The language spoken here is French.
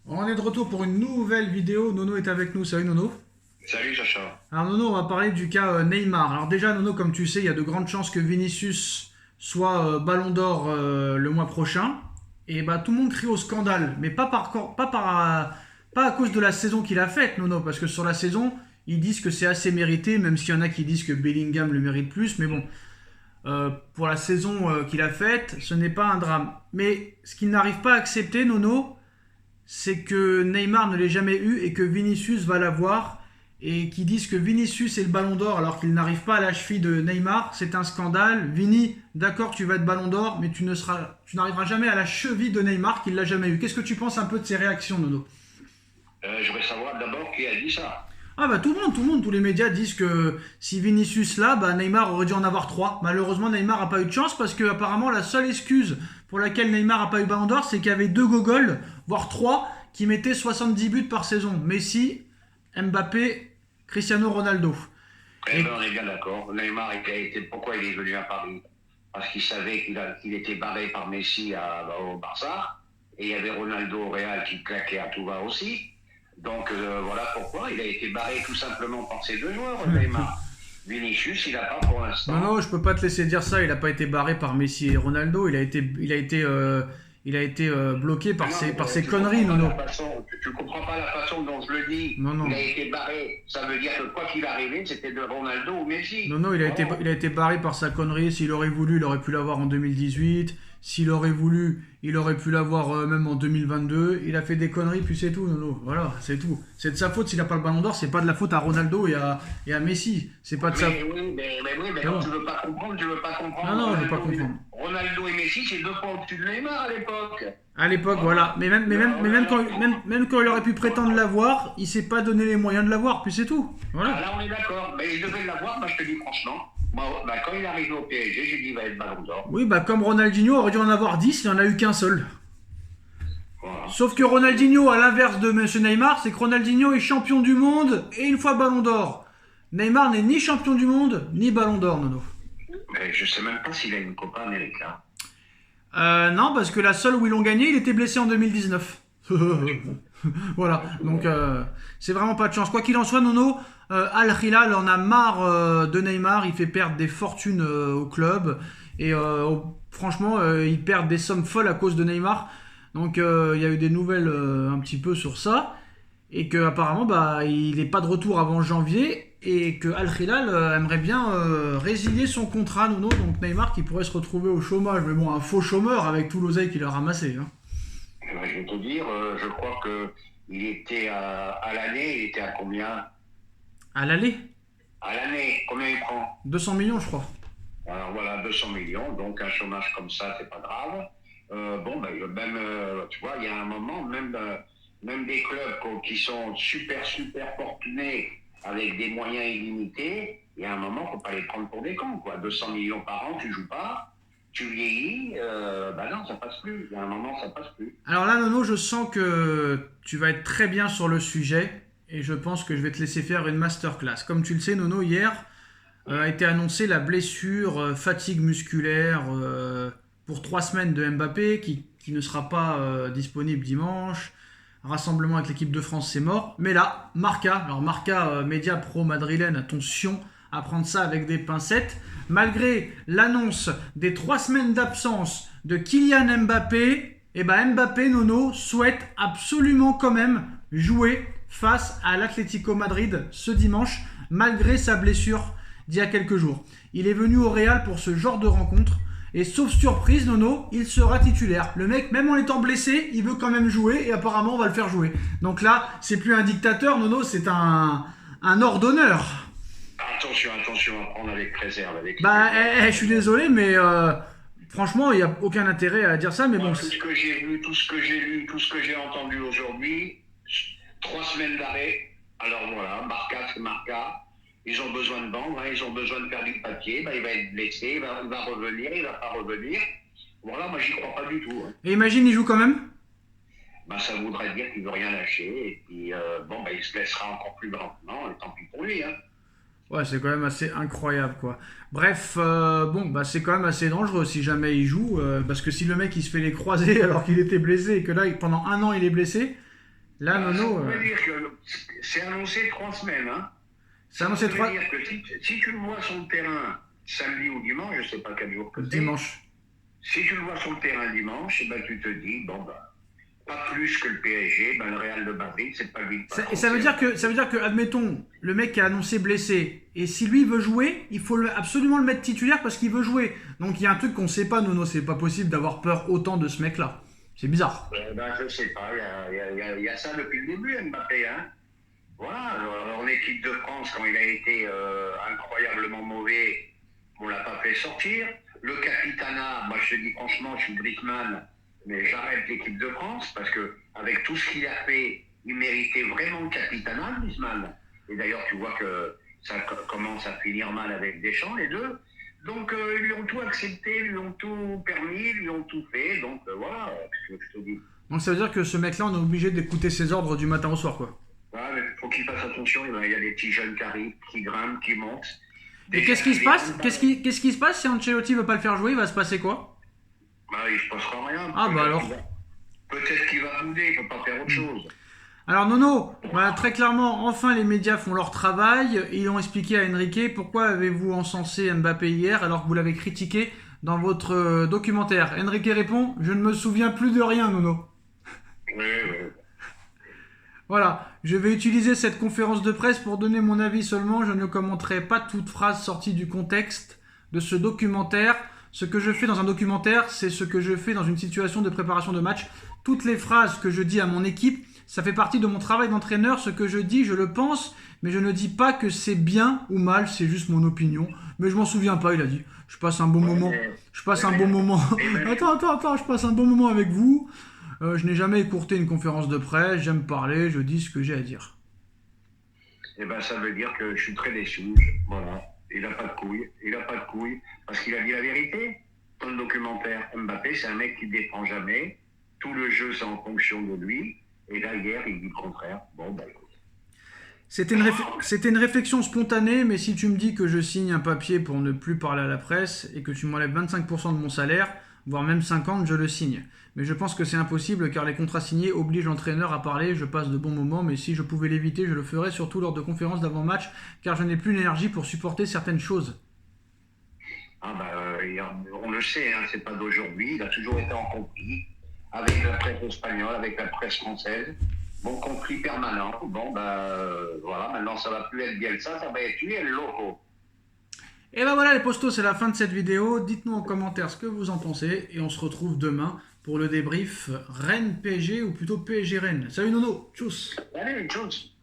On est de retour pour une nouvelle vidéo. Nono est avec nous. Salut Nono. Salut Sacha. Alors Nono, on va parler du cas Neymar. Alors déjà Nono, comme tu sais, il y a de grandes chances que Vinicius soit Ballon d'Or le mois prochain. Et bah tout le monde crie au scandale, mais pas à cause de la saison qu'il a faite, Nono, parce que sur la saison, ils disent que c'est assez mérité, même s'il y en a qui disent que Bellingham le mérite plus. Mais bon, pour la saison qu'il a faite, ce n'est pas un drame. Mais ce qu'il n'arrive pas à accepter, Nono, c'est que Neymar ne l'ait jamais eu et que Vinicius va l'avoir. Et qui disent que Vinicius est le ballon d'or alors qu'il n'arrive pas à la cheville de Neymar, c'est un scandale. Vini, d'accord, tu vas être ballon d'or, mais tu n'arriveras jamais à la cheville de Neymar qu'il l'a jamais eu. Qu'est-ce que tu penses un peu de ces réactions, Nono? Je voudrais savoir d'abord qui a dit ça. Ah bah tout le monde, tous les médias disent que si Vinicius là, bah Neymar aurait dû en avoir trois. Malheureusement, Neymar n'a pas eu de chance parce que apparemment la seule excuse pour laquelle Neymar n'a pas eu ballon d'or, c'est qu'il y avait deux gogols, voire trois, qui mettaient 70 buts par saison. Messi, Mbappé, Cristiano Ronaldo. Eh Et ben, on est bien d'accord. Neymar, pourquoi il est venu à Paris? Parce qu'il savait qu'il était barré par Messi au Barça. Et il y avait Ronaldo au Real qui claquait à tout va aussi. Donc voilà pourquoi il a été barré tout simplement par ces deux joueurs, Neymar. Vinicius, il n'a pas pour non, l'instant. non, je peux pas te laisser dire ça. Il a pas été barré par Messi et Ronaldo. Il a été bloqué Ah par non, ses tu conneries, comprends pas Nono. tu comprends pas la façon dont je le dis. Non, non. Il a été barré. Ça veut dire que quoi qu'il arrivait, c'était de Ronaldo ou Messi. Non, non, Voilà. il a été barré par sa connerie. S'il aurait voulu, il aurait pu l'avoir en 2018. S'il aurait voulu, il aurait pu l'avoir même en 2022. Il a fait des conneries, puis c'est tout, Nono. Voilà, c'est tout. C'est de sa faute s'il n'a pas le ballon d'or. C'est pas de la faute à Ronaldo et à Messi. C'est pas de sa. Mais Non, quand tu veux pas comprendre, tu veux pas comprendre. non, je veux pas comprendre. Ronaldo et Messi, c'est deux fois au-dessus de Neymar à l'époque. À l'époque, Voilà. voilà. Même quand il aurait pu prétendre l'avoir, il s'est pas donné les moyens de l'avoir, puis c'est tout. Ah, Voilà. là, on est d'accord. Mais il devait l'avoir, je te dis franchement. Moi, quand il arrive au PSG, j'ai dit il va être ballon d'or. Oui, bah comme Ronaldinho aurait dû en avoir 10, il n'y en a eu qu'un seul. Voilà. Sauf que Ronaldinho, à l'inverse de Monsieur Neymar, c'est que Ronaldinho est champion du monde et une fois ballon d'or. Neymar n'est ni champion du monde, ni ballon d'or, Nono. Mais je sais même pas s'il a une Copa América. Non, parce que la seule où ils l'ont gagné, il était blessé en 2019. Voilà, donc c'est vraiment pas de chance. Quoi qu'il en soit, Nono, Al Hilal en a marre de Neymar. Il fait perdre des fortunes au club. Et franchement, ils perdent des sommes folles à cause de Neymar. Donc il y a eu des nouvelles un petit peu sur ça. Et qu'apparemment, bah, il n'est pas de retour avant janvier. Et que Al Hilal aimerait bien résilier son contrat, Nono. Donc Neymar qui pourrait se retrouver au chômage. Mais bon, un faux chômeur avec tout l'oseille qu'il a ramassé. Hein. Je vais te dire, je crois que il était à l'année, il était à combien? À l'aller, À l'année, combien il prend? 200 millions, je crois. Alors voilà, 200 millions, donc un chômage comme ça, c'est pas grave. Même, tu vois, il y a un moment, même des clubs qui sont super fortunés avec des moyens illimités, il y a un moment, faut pas les prendre pour des cons, quoi. 200 millions par an, tu joues pas, tu vieillis, non, ça passe plus. Il y a un moment, ça passe plus. Alors là, Nono, je sens que tu vas être très bien sur le sujet et je pense que je vais te laisser faire une masterclass. Comme tu le sais, Nono, hier a été annoncée la blessure, fatigue musculaire pour 3 semaines de Mbappé qui ne sera pas disponible dimanche. Rassemblement avec l'équipe de France, c'est mort. Mais là, Marca, alors Marca, média pro madrilène, attention à prendre ça avec des pincettes. Malgré l'annonce des 3 semaines d'absence de Kylian Mbappé, et ben Mbappé, Nono, souhaite absolument quand même jouer face à l'Atlético Madrid ce dimanche, malgré sa blessure d'il y a quelques jours. Il est venu au Real pour ce genre de rencontre. Et sauf surprise, Nono, il sera titulaire. Le mec, même en étant blessé, il veut quand même jouer et apparemment on va le faire jouer. Donc là, c'est plus un dictateur, Nono, c'est un ordonneur. Attention à prendre avec réserve. Bah, je suis désolé, mais franchement, il n'y a aucun intérêt à dire ça, mais Moi, bon. tout ce que j'ai vu, tout ce que j'ai lu, tout ce que j'ai entendu aujourd'hui, 3 semaines d'arrêt. Alors voilà, Marca, c'est Marca. Ils ont besoin de vendre, ils ont besoin de faire du papier. Il va être blessé, il va revenir, il va pas revenir. Voilà, moi, j'y crois pas du tout. Et imagine, il joue quand même. Ça voudrait dire qu'il veut rien lâcher. Et puis, il se laissera encore plus lentement. Et tant pis pour lui. Ouais, c'est quand même assez incroyable, quoi. Bref, c'est quand même assez dangereux si jamais il joue, parce que si le mec il se fait les croisés alors qu'il était blessé et que là pendant un an il est blessé, Là, Ça Nono, veut dire que c'est annoncé 3 semaines. Hein. c'est annoncé Ça veut dire que si tu le vois sur le terrain samedi ou dimanche, je ne sais pas quel jour que c'est. dimanche. Si tu le vois sur le terrain dimanche, eh ben, tu te dis, bon, ben, pas plus que le PSG, ben, le Real de Madrid, c'est pas lui. Et ça veut dire que, admettons, le mec qui a annoncé blessé, et si lui veut jouer, il faut absolument le mettre titulaire parce qu'il veut jouer. Donc il y a un truc qu'on ne sait pas, Nono, c'est pas possible d'avoir peur autant de ce mec-là. C'est bizarre. Ben, je sais pas, il y a ça depuis le début, Mbappé. Hein. Voilà, en équipe de France, quand il a été incroyablement mauvais, on l'a pas fait sortir. Le Capitana, moi je te dis franchement, je suis Griezmann, mais j'arrête l'équipe de France parce que avec tout ce qu'il a fait, il méritait vraiment le Capitana, Griezmann. Et d'ailleurs, tu vois que ça commence à finir mal avec Deschamps, les deux. Donc, ils lui ont tout accepté, ils lui ont tout permis, ils lui ont tout fait. Donc, voilà, ce que je te dis. Donc ça veut dire que ce mec-là, on est obligé d'écouter ses ordres du matin au soir, quoi. Ouais, mais il faut qu'il fasse attention, il y a des petits jeunes qui arrivent, qui grimpent, qui montent. Et qu'est-ce qui se passe qu'est-ce qui se passe si Ancelotti veut pas le faire jouer? Il va se passer quoi? Bah, il se passera rien. Ah bah alors. Peut-être qu'il va bouder, il ne peut pas faire autre chose. Alors Nono, voilà, très clairement, enfin les médias font leur travail. Ils ont expliqué à Enrique pourquoi avez-vous encensé Mbappé hier alors que vous l'avez critiqué dans votre documentaire. Enrique répond, je ne me souviens plus de rien, Nono. Oui, oui. Voilà, je vais utiliser cette conférence de presse pour donner mon avis seulement. Je ne commenterai pas toute phrase sortie du contexte de ce documentaire. Ce que je fais dans un documentaire, c'est ce que je fais dans une situation de préparation de match. Toutes les phrases que je dis à mon équipe, ça fait partie de mon travail d'entraîneur. Ce que je dis, je le pense, mais je ne dis pas que c'est bien ou mal, c'est juste mon opinion. Mais je m'en souviens pas, il a dit. Je passe un bon moment. Je passe un bon moment. Attends, je passe un bon moment avec vous. Je n'ai jamais écourté une conférence de presse, j'aime parler, je dis ce que j'ai à dire. Eh ben, ça veut dire que je suis très déçu. Voilà. Il n'a pas de couilles. Parce qu'il a dit la vérité. Dans le documentaire, Mbappé, c'est un mec qui ne défend jamais. Tout le jeu, c'est en fonction de lui. Et là, hier, il dit le contraire. Bon, ben écoute. C'était une réflexion spontanée, mais si tu me dis que je signe un papier pour ne plus parler à la presse et que tu m'enlèves 25% de mon salaire, voire même 50, je le signe. Mais je pense que c'est impossible car les contrats signés obligent l'entraîneur à parler, je passe de bons moments, mais si je pouvais l'éviter, je le ferais surtout lors de conférences d'avant-match car je n'ai plus l'énergie pour supporter certaines choses. Ah on le sait, hein, c'est pas d'aujourd'hui, il a toujours été en conflit avec la presse espagnole, avec la presse française. Bon, conflit permanent. Bon, voilà, maintenant ça va plus être Bielsa, ça va être lui et le Loco. Et ben voilà les postos, c'est la fin de cette vidéo. Dites-nous en commentaire ce que vous en pensez et on se retrouve demain pour le débrief Rennes PSG ou plutôt PSG Rennes. Salut Nono, tchuss. Allez, tchuss.